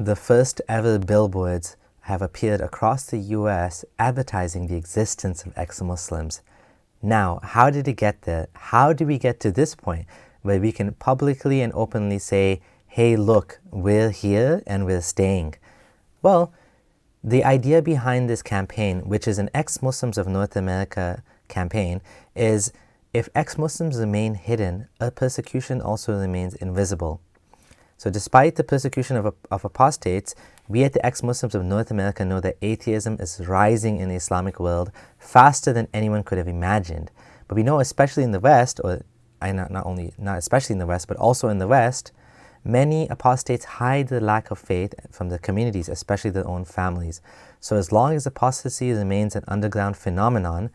The first ever billboards have appeared across the US advertising the existence of ex-Muslims. Now, how did it get there? How do we get to this point where we can publicly and openly say, hey, look, we're here and we're staying? Well, the idea behind this campaign, which is an Ex-Muslims of North America campaign, is if ex-Muslims remain hidden, a persecution also remains invisible. So despite the persecution of apostates, we at the Ex-Muslims of North America know that atheism is rising in the Islamic world faster than anyone could have imagined. But we know, especially in the West, not especially in the West, but also in the West, many apostates hide the lack of faith from their communities, especially their own families. So as long as apostasy remains an underground phenomenon,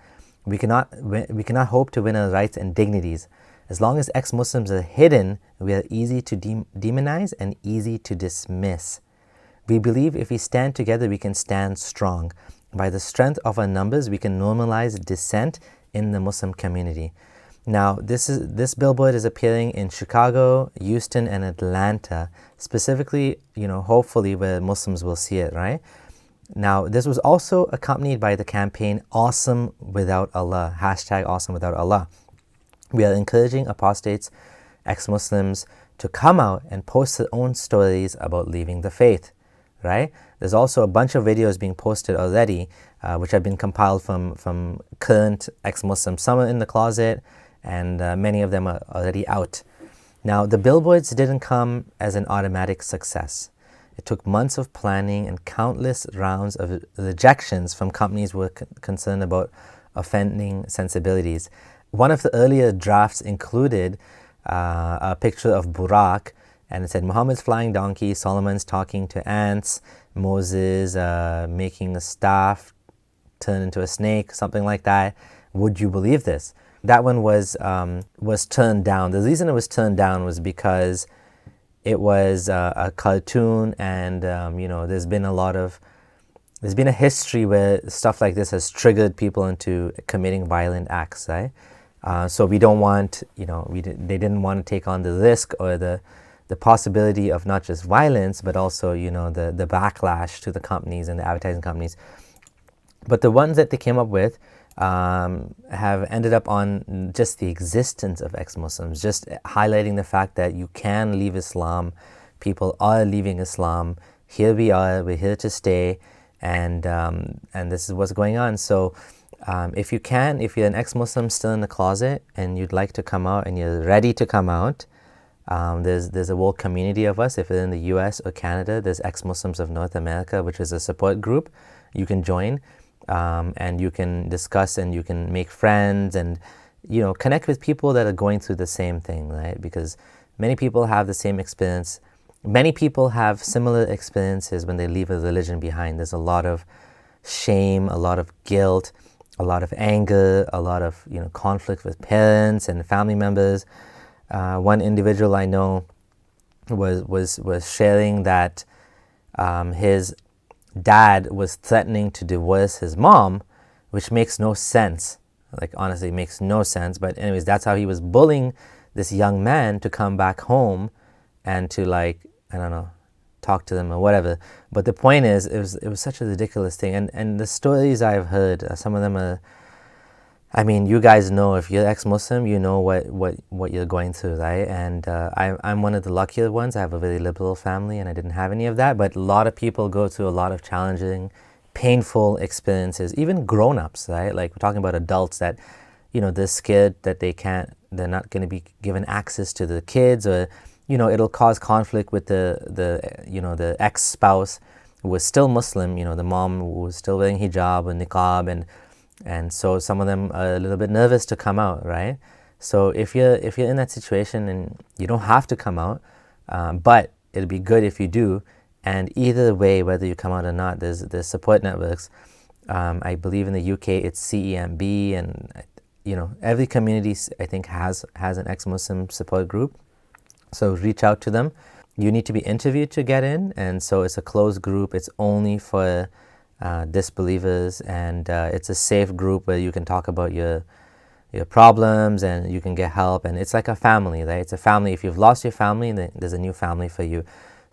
we cannot hope to win our rights and dignities. As long as ex-Muslims are hidden, we are easy to demonize and easy to dismiss. We believe if we stand together, we can stand strong. By the strength of our numbers, we can normalize dissent in the Muslim community. Now, this billboard is appearing in Chicago, Houston, and Atlanta, specifically, hopefully where Muslims will see it, right? Now, this was also accompanied by the campaign Awesome Without Allah, #AwesomeWithoutAllah. We are encouraging apostates, ex-Muslims, to come out and post their own stories about leaving the faith, right? There's also a bunch of videos being posted already, which have been compiled from current ex-Muslims. Some are in the closet, and many of them are already out. Now, the billboards didn't come as an automatic success. It took months of planning and countless rounds of rejections from companies who were concerned about offending sensibilities. One of the earlier drafts included a picture of Burak, and it said, Muhammad's flying donkey, Solomon's talking to ants, Moses making a staff turn into a snake, something like that. Would you believe this? That one was turned down. The reason it was turned down was because it was a cartoon, and there's been a history where stuff like this has triggered people into committing violent acts, right? So we don't want, they didn't want to take on the risk or the possibility of not just violence, but also, the backlash to the companies and the advertising companies. But the ones that they came up with have ended up on just the existence of ex-Muslims, just highlighting the fact that you can leave Islam. People are leaving Islam. Here we are, we're here to stay, and this is what's going on. So if you're an ex-Muslim still in the closet and you'd like to come out and you're ready to come out, there's a whole community of us. If you're in the US or Canada, there's Ex-Muslims of North America, which is a support group. You can join. And you can discuss and you can make friends and, connect with people that are going through the same thing, right? Because many people have the same experience. Many people have similar experiences when they leave a religion behind. There's a lot of shame, a lot of guilt, a lot of anger, a lot of, conflict with parents and family members. One individual I know was sharing that his dad was threatening to divorce his mom, which makes no sense. Like, honestly, it makes no sense. But anyways, that's how he was bullying this young man to come back home and to, talk to them or whatever. But the point is, it was such a ridiculous thing. And the stories I've heard, some of them are, you guys know, if you're ex-Muslim, you know what you're going through, right? And I'm one of the luckier ones. I have a very liberal family and I didn't have any of that. But a lot of people go through a lot of challenging, painful experiences, even grown-ups, right? Like, we're talking about adults that, they're scared that they're not going to be given access to the kids, or, it'll cause conflict with the ex-spouse who was still Muslim, the mom who was still wearing hijab and niqab, and so some of them are a little bit nervous to come out, right? So if you're in that situation, and you don't have to come out, but it'll be good if you do. And either way, whether you come out or not, there's support networks. I believe in the UK it's CEMB, and every community I think has an ex-Muslim support group. So reach out to them. You need to be interviewed to get in, and so it's a closed group. It's only for disbelievers, and it's a safe group where you can talk about your problems and you can get help, and it's like a family, right? It's a family. If you've lost your family, then there's a new family for you.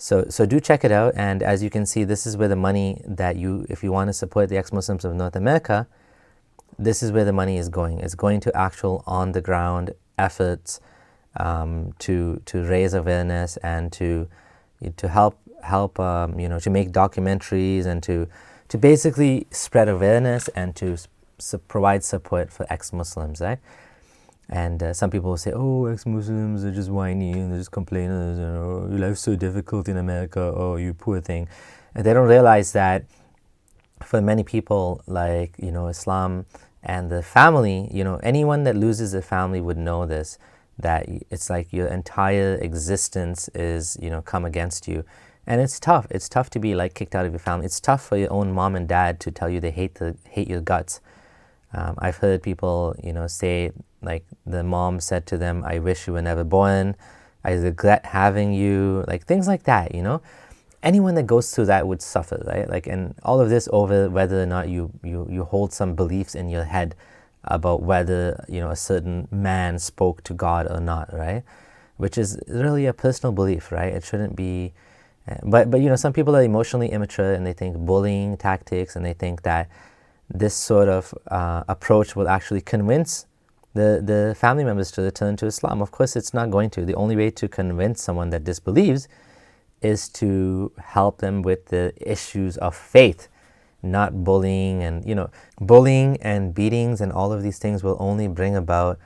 So do check it out. And as you can see, this is where the money that if you want to support the ex-Muslims of North America, this is where the money is going. It's going to actual on-the-ground efforts to raise awareness and to help to make documentaries and to basically spread awareness and to provide support for ex-Muslims, right? And some people will say, oh, ex-Muslims are just whiny and they're just complainers, your life's so difficult in America, oh, you poor thing. And they don't realize that for many people, like, Islam and the family, anyone that loses a family would know this, that it's like your entire existence is, come against you. And it's tough. It's tough to be like kicked out of your family. It's tough for your own mom and dad to tell you they hate your guts. I've heard people, say, like the mom said to them, I wish you were never born, I regret having you, like things like that, Anyone that goes through that would suffer, right? Like, and all of this over whether or not you hold some beliefs in your head about whether, a certain man spoke to God or not, right? Which is really a personal belief, right? It shouldn't be, but some people are emotionally immature and they think bullying tactics, and they think that this sort of approach will actually convince the family members to return to Islam. Of course, it's not going to. The only way to convince someone that disbelieves is to help them with the issues of faith, not bullying. And, bullying and beatings and all of these things will only bring about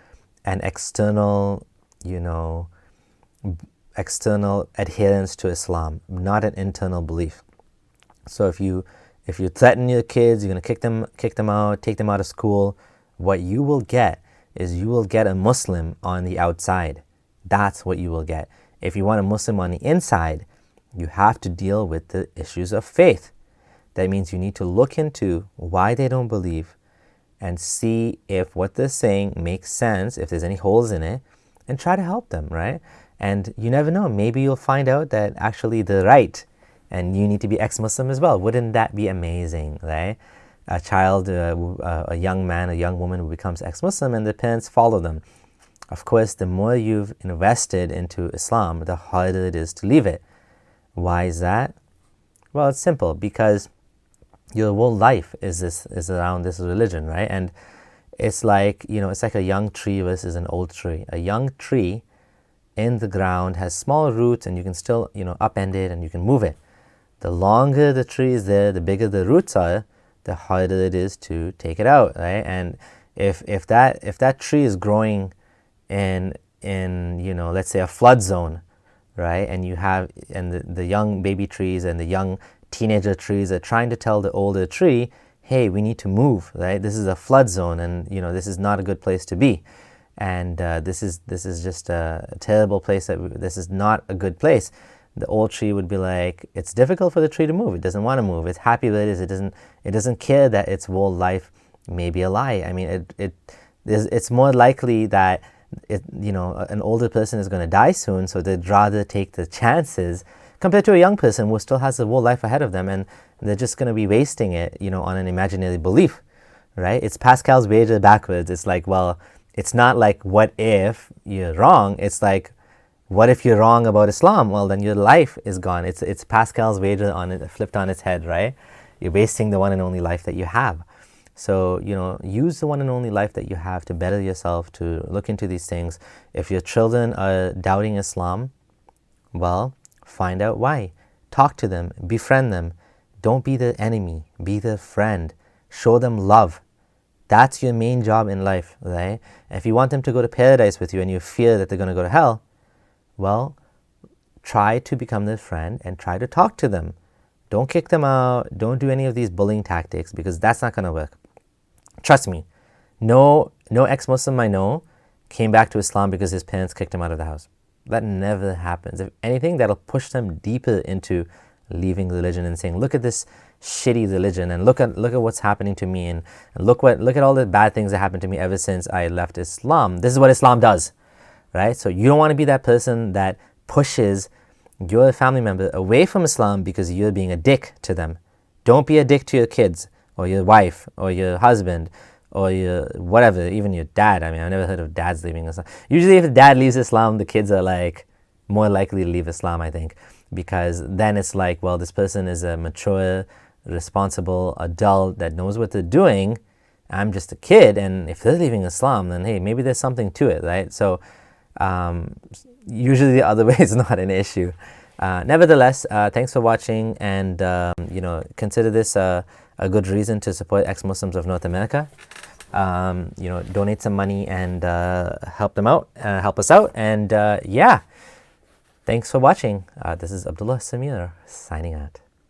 an external adherence to Islam, not an internal belief. So if you threaten your kids, you're going to kick them out, take them out of school, what you will get is you will get a Muslim on the outside. That's what you will get. If you want a Muslim on the inside, you have to deal with the issues of faith. That means you need to look into why they don't believe and see if what they're saying makes sense, if there's any holes in it, and try to help them, right? And you never know, maybe you'll find out that actually they're right and you need to be ex-Muslim as well. Wouldn't that be amazing, right? A child, a young man, a young woman who becomes ex-Muslim and the parents follow them. Of course, the more you've invested into Islam, the harder it is to leave it. Why is that? Well, it's simple, because your whole life is around this religion, right? And it's like, it's like a young tree versus an old tree. A young tree in the ground has small roots and you can still, upend it and you can move it. The longer the tree is there, the bigger the roots are, the harder it is to take it out, right? And if that tree is growing in let's say a flood zone, right? And the young baby trees and the young teenager trees are trying to tell the older tree, hey, we need to move, right? This is a flood zone, and this is not a good place to be, and this is just a terrible place. This is not a good place. The old tree would be like, it's difficult for the tree to move. It doesn't want to move. It's happy where it is. It doesn't care that its whole life may be a lie. I mean, it's more likely that an older person is going to die soon, so they'd rather take the chances compared to a young person who still has the whole life ahead of them, and they're just going to be wasting it, on an imaginary belief, right? It's Pascal's wager backwards. It's like, well, it's not like what if you're wrong. It's like, what if you're wrong about Islam? Well, then your life is gone. It's Pascal's wager on it, flipped on its head, right? You're wasting the one and only life that you have. So, use the one and only life that you have to better yourself, to look into these things. If your children are doubting Islam, well, find out why. Talk to them, befriend them. Don't be their enemy, be their friend. Show them love. That's your main job in life, right? If you want them to go to paradise with you and you fear that they're going to go to hell, well, try to become their friend and try to talk to them. Don't kick them out. Don't do any of these bullying tactics, because that's not going to work. Trust me, no ex-Muslim I know came back to Islam because his parents kicked him out of the house. That never happens. If anything, that'll push them deeper into leaving religion and saying, look at this shitty religion, and look at what's happening to me, and look at all the bad things that happened to me ever since I left Islam. This is what Islam does, right? So you don't want to be that person that pushes your family member away from Islam because you're being a dick to them. Don't be a dick to your kids or your wife or your husband or your whatever, even your dad. I mean, I've never heard of dads leaving Islam. Usually if the dad leaves Islam, the kids are like more likely to leave Islam, I think. because then it's like, well, this person is a mature, responsible adult that knows what they're doing. I'm just a kid, and if they're leaving Islam, then hey, maybe there's something to it, right? So usually the other way is not an issue. Nevertheless, thanks for watching, and consider this a good reason to support ex-Muslims of North America. Donate some money and help them out, help us out, and yeah, thanks for watching. This is Abdullah Samir signing out.